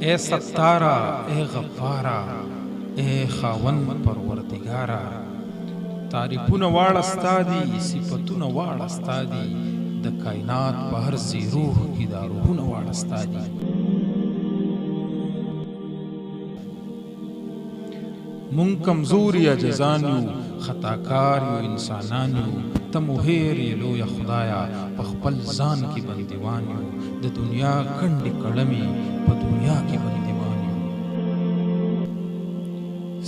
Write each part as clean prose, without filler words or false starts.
اے ستارا، اے غفارا، اے خاون پروردگارا، تعریفونه واړه ستا دي، صفتونه واړه ستا دي، د کائنات په هر ځای روح کې دا روحونه واړه ستا دي. مونږ کمزور یا جزان یو، خطاکار یو، انسانان یو، ته مو هیر یې لویه خدایه، په خپل ځان کې بندیوان یو، د دنیا کنډې کړمې په دنیا کې بندیوان یو.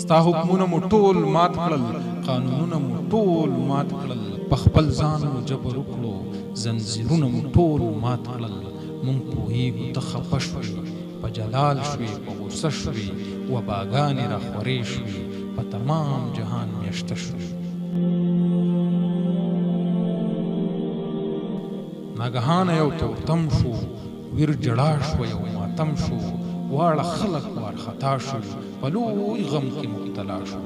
ستا حکمونه مو ټول مات کړل، قانونونه مو ټول مات کړل، په خپل ځان مو جبر وکړو، زنځیرونه مو ټول مات کړل. مونږ پوهېږو ته خفه شوې، په جلال شوې، په غوسه شوې، وباګانې راخورې شوې، په تمام جهان میشته شوې. ناګهانه یو تورتم شو، ویر جړا شوه، یو ماتم شو، واړه خلک وارخطا شو، په لوی غم کې مبتلا شو.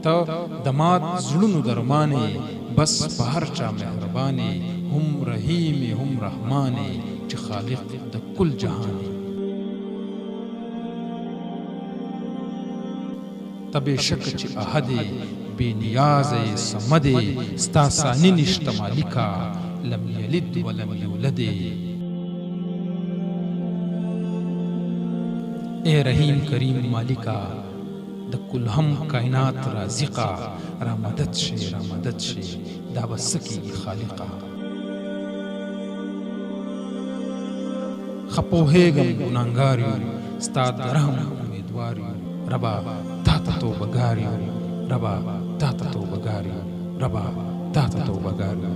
ته د مات زړونو درمانې، بس په هر چا مهربانې، هم رحیمې هم رحمانې، چې خالق د کل جهانې. ته بېشکه چې احدې، بې نیازه یې صمدې، ستا ثاني نشته مالکه، لم یلد ولم یولدې. اے رحیم کریم مالکه، د کل هم کائنات رازقه، را مدد شي را مدد شي، دا به څه کېږي خالقه. ښه پوهېږم ګناهګار یو، ستا د رحم امیدوار یو، ربا تا ته توبهګار یو، ربا تا ته توبهګار یو، ربا تا ته توبهګار یو.